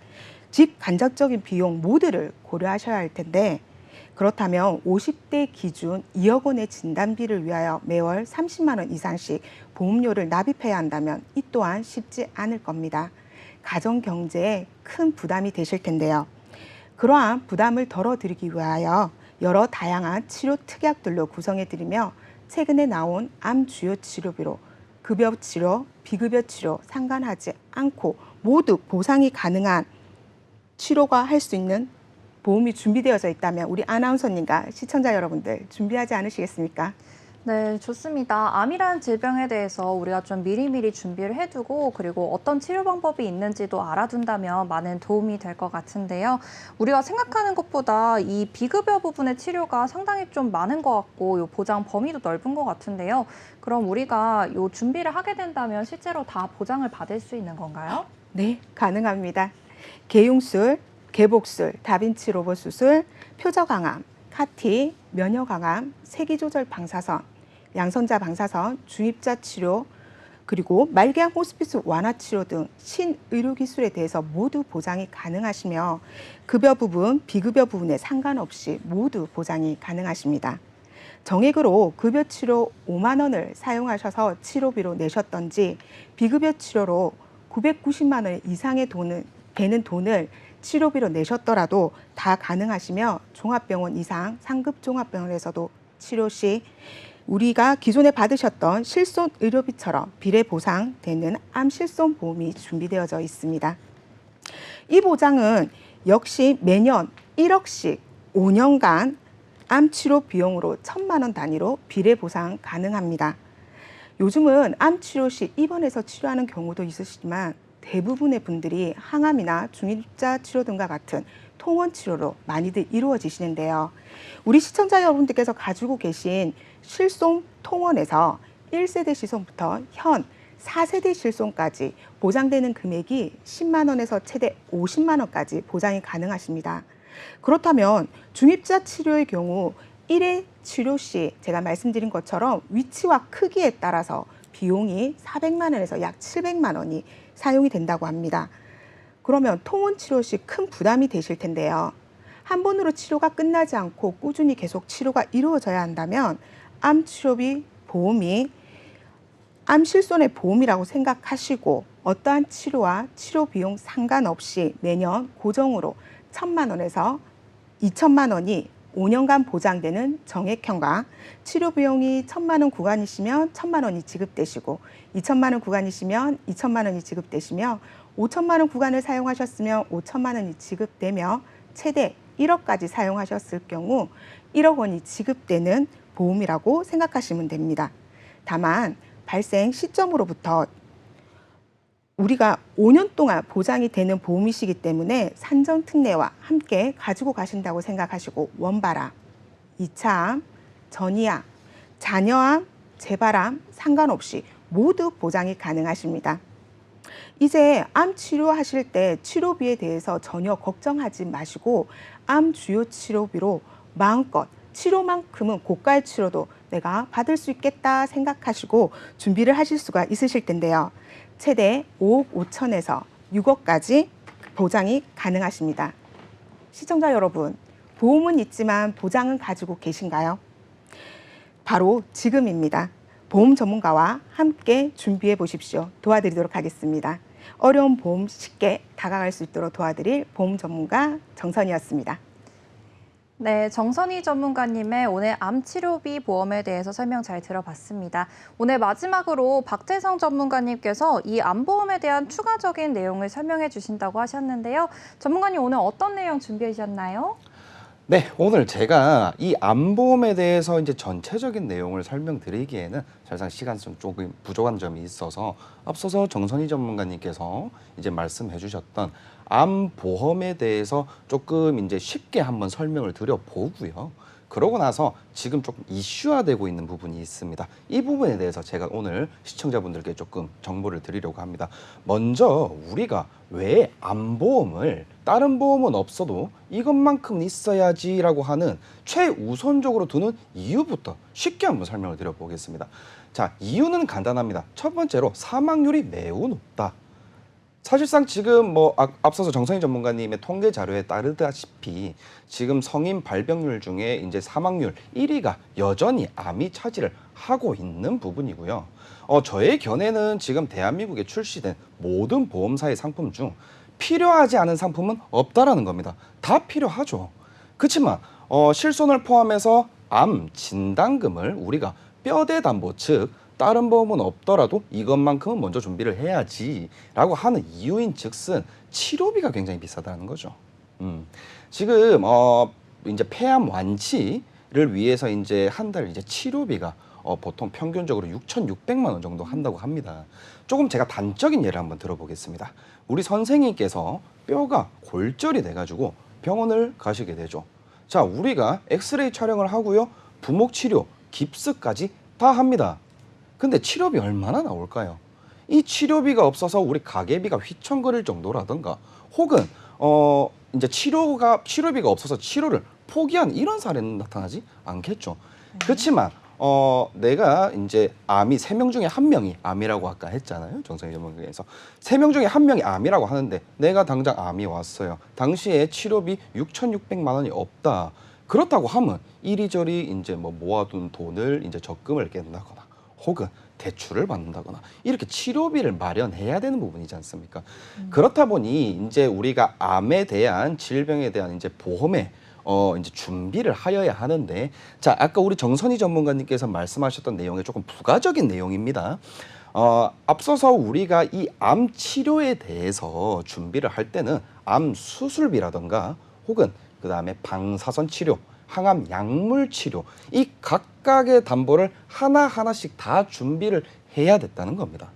직간접적인 비용 모두를 고려하셔야 할 텐데 그렇다면 50대 기준 2억 원의 진단비를 위하여 매월 30만 원 이상씩 보험료를 납입해야 한다면 이 또한 쉽지 않을 겁니다. 가정 경제에 큰 부담이 되실 텐데요. 그러한 부담을 덜어드리기 위하여 여러 다양한 치료 특약들로 구성해드리며 최근에 나온 암 주요 치료비로 급여 치료, 비급여 치료 상관하지 않고 모두 보상이 가능한 치료가 할 수 있는 보험이 준비되어져 있다면 우리 아나운서님과 시청자 여러분들 준비하지 않으시겠습니까? 네, 좋습니다. 암이라는 질병에 대해서 우리가 좀 미리미리 준비를 해두고 그리고 어떤 치료 방법이 있는지도 알아둔다면 많은 도움이 될 것 같은데요. 우리가 생각하는 것보다 이 비급여 부분의 치료가 상당히 좀 많은 것 같고 요 보장 범위도 넓은 것 같은데요. 그럼 우리가 요 준비를 하게 된다면 실제로 다 보장을 받을 수 있는 건가요? 네, 가능합니다. 개용술, 개복술, 다빈치 로봇 수술, 표적항암, 카티, 면역항암, 세기조절 방사선, 양성자 방사선, 중입자 치료, 그리고 말기암 호스피스 완화 치료 등 신의료기술에 대해서 모두 보장이 가능하시며 급여 부분, 비급여 부분에 상관없이 모두 보장이 가능하십니다. 정액으로 급여 치료 5만 원을 사용하셔서 치료비로 내셨던지 비급여 치료로 990만 원 이상의 되는 돈을 치료비로 내셨더라도 다 가능하시며 종합병원 이상 상급 종합병원에서도 치료 시 우리가 기존에 받으셨던 실손 의료비처럼 비례 보상되는 암 실손 보험이 준비되어져 있습니다. 이 보장은 역시 매년 1억씩 5년간 암 치료 비용으로 1,000만 원 단위로 비례 보상 가능합니다. 요즘은 암 치료 시 입원해서 치료하는 경우도 있으시지만 대부분의 분들이 항암이나 중입자 치료 등과 같은 통원 치료로 많이들 이루어지시는데요. 우리 시청자 여러분들께서 가지고 계신 실손 통원에서 1세대 실손부터 현 4세대 실손까지 보장되는 금액이 10만 원에서 최대 50만 원까지 보장이 가능하십니다. 그렇다면 중입자 치료의 경우 1회 치료 시 제가 말씀드린 것처럼 위치와 크기에 따라서 비용이 400만 원에서 약 700만 원이 사용이 된다고 합니다. 그러면 통원 치료 시 큰 부담이 되실 텐데요. 한 번으로 치료가 끝나지 않고 꾸준히 계속 치료가 이루어져야 한다면 암 치료비 보험이 암 실손의 보험이라고 생각하시고 어떠한 치료와 치료 비용 상관없이 매년 고정으로 1,000만 원에서 2,000만 원이 5년간 보장되는 정액형과 치료 비용이 1,000만 원 구간이시면 1,000만 원이 지급되시고 2,000만 원 구간이시면 2,000만 원이 지급되시며 5,000만 원 구간을 사용하셨으면 5,000만 원이 지급되며 최대 1억까지 사용하셨을 경우 1억 원이 지급되는 보험이라고 생각하시면 됩니다. 다만 발생 시점으로부터 우리가 5년 동안 보장이 되는 보험이시기 때문에 산정 특례와 함께 가지고 가신다고 생각하시고 원바람, 이차암, 전이암, 자녀암, 재발암 상관없이 모두 보장이 가능하십니다. 이제 암 치료하실 때 치료비에 대해서 전혀 걱정하지 마시고 암 주요 치료비로 마음껏 치료만큼은 고가의 치료도 내가 받을 수 있겠다 생각하시고 준비를 하실 수가 있으실 텐데요. 최대 5억 5천에서 6억까지 보장이 가능하십니다. 시청자 여러분, 보험은 있지만 보장은 가지고 계신가요? 바로 지금입니다. 보험 전문가와 함께 준비해 보십시오. 도와드리도록 하겠습니다. 어려운 보험 쉽게 다가갈 수 있도록 도와드릴 보험 전문가 정선이었습니다. 네, 정선희 전문가님의 오늘 암치료비 보험에 대해서 설명 잘 들어봤습니다. 오늘 마지막으로 박재성 전문가님께서 이 암보험에 대한 추가적인 내용을 설명해 주신다고 하셨는데요. 전문가님 오늘 어떤 내용 준비하셨나요? 네, 오늘 제가 이 암보험에 대해서 이제 전체적인 내용을 설명드리기에는 사실상 시간성 조금 부족한 점이 있어서 앞서서 정선희 전문가님께서 이제 말씀해 주셨던 암보험에 대해서 조금 이제 쉽게 한번 설명을 드려보고요. 그러고 나서 지금 조금 이슈화되고 있는 부분이 있습니다. 이 부분에 대해서 제가 오늘 시청자분들께 조금 정보를 드리려고 합니다. 먼저 우리가 왜 암보험을 다른 보험은 없어도 이것만큼은 있어야지라고 하는 최우선적으로 두는 이유부터 쉽게 한번 설명을 드려보겠습니다. 자, 이유는 간단합니다. 첫 번째로 사망률이 매우 높다. 사실상 지금 앞서서 정선희 전문가님의 통계 자료에 따르다시피 지금 성인 발병률 중에 이제 사망률 1위가 여전히 암이 차지를 하고 있는 부분이고요. 저의 견해는 지금 대한민국에 출시된 모든 보험사의 상품 중 필요하지 않은 상품은 없다라는 겁니다. 다 필요하죠. 그렇지만 실손을 포함해서 암 진단금을 우리가 뼈대 담보 즉 다른 보험은 없더라도 이것만큼은 먼저 준비를 해야지라고 하는 이유인 즉슨 치료비가 굉장히 비싸다는 거죠. 지금 이제 폐암 완치를 위해서 이제 한 달 이제 치료비가 보통 평균적으로 6,600만 원 정도 한다고 합니다. 조금 제가 단적인 예를 한번 들어보겠습니다. 우리 선생님께서 뼈가 골절이 돼가지고 병원을 가시게 되죠. 자, 우리가 엑스레이 촬영을 하고요, 부목 치료, 깁스까지 다 합니다. 근데 치료비 얼마나 나올까요? 이 치료비가 없어서 우리 가계비가 휘청거릴 정도라든가 혹은 이제 치료비가 없어서 치료를 포기한 이런 사례는 나타나지 않겠죠. 그렇지만 내가 이제 암이 3명 중에 1명이 암이라고 아까 했잖아요. 정선희 전문가에서 3명 중에 1명이 암이라고 하는데 내가 당장 암이 왔어요. 당시에 치료비 6,600만 원이 없다. 그렇다고 하면 이리저리 이제 모아둔 돈을 이제 적금을 깬다거나 혹은 대출을 받는다거나 이렇게 치료비를 마련해야 되는 부분이지 않습니까? 그렇다 보니 이제 우리가 암에 대한 질병에 대한 이제 보험에 이제 준비를 하여야 하는데, 자, 아까 우리 정선희 전문가님께서 말씀하셨던 내용이 조금 부가적인 내용입니다. 앞서서 우리가 이 암 치료에 대해서 준비를 할 때는 암 수술비라든가 혹은 그 다음에 방사선 치료, 항암 약물 치료 이 각각의 담보를 하나하나씩 다 준비를 해야 됐다는 겁니다.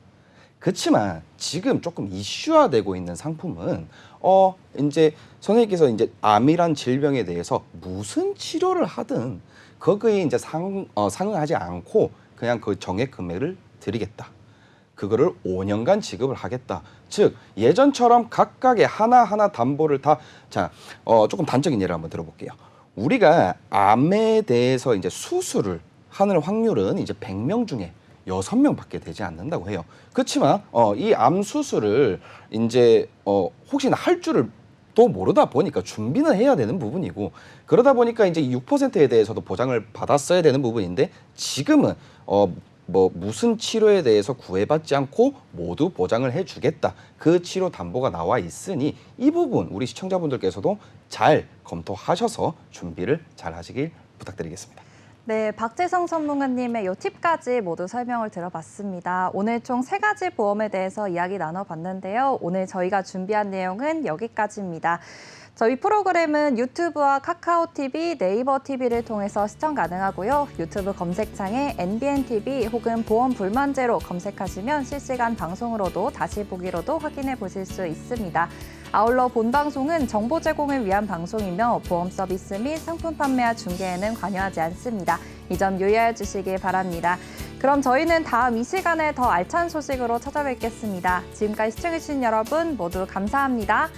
그렇지만 지금 조금 이슈화되고 있는 상품은 이제 선생님께서 이제 암이란 질병에 대해서 무슨 치료를 하든 거기에 이제 상응하지 않고 그냥 그 정액 금액을 드리겠다. 그거를 5년간 지급을 하겠다. 즉 예전처럼 각각의 하나하나 담보를 다 조금 단적인 예를 한번 들어볼게요. 우리가 암에 대해서 이제 수술을 하는 확률은 이제 100명 중에 6명밖에 되지 않는다고 해요. 그렇지만 이 암 수술을 이제 혹시나 할 줄을 또 모르다 보니까 준비는 해야 되는 부분이고, 그러다 보니까 이제 6%에 대해서도 보장을 받았어야 되는 부분인데 지금은 무슨 치료에 대해서 구애받지 않고 모두 보장을 해주겠다. 그 치료 담보가 나와 있으니 이 부분 우리 시청자분들께서도 잘 검토하셔서 준비를 잘 하시길 부탁드리겠습니다. 네, 박재성 전문가님의 이 팁까지 모두 설명을 들어봤습니다. 오늘 총 3가지 보험에 대해서 이야기 나눠봤는데요. 오늘 저희가 준비한 내용은 여기까지입니다. 저희 프로그램은 유튜브와 카카오TV, 네이버 TV를 통해서 시청 가능하고요. 유튜브 검색창에 NBNTV 혹은 보험 불만제로 검색하시면 실시간 방송으로도 다시 보기로도 확인해 보실 수 있습니다. 아울러 본 방송은 정보 제공을 위한 방송이며 보험 서비스 및 상품 판매와 중개에는 관여하지 않습니다. 이 점 유의해 주시기 바랍니다. 그럼 저희는 다음 이 시간에 더 알찬 소식으로 찾아뵙겠습니다. 지금까지 시청해주신 여러분 모두 감사합니다.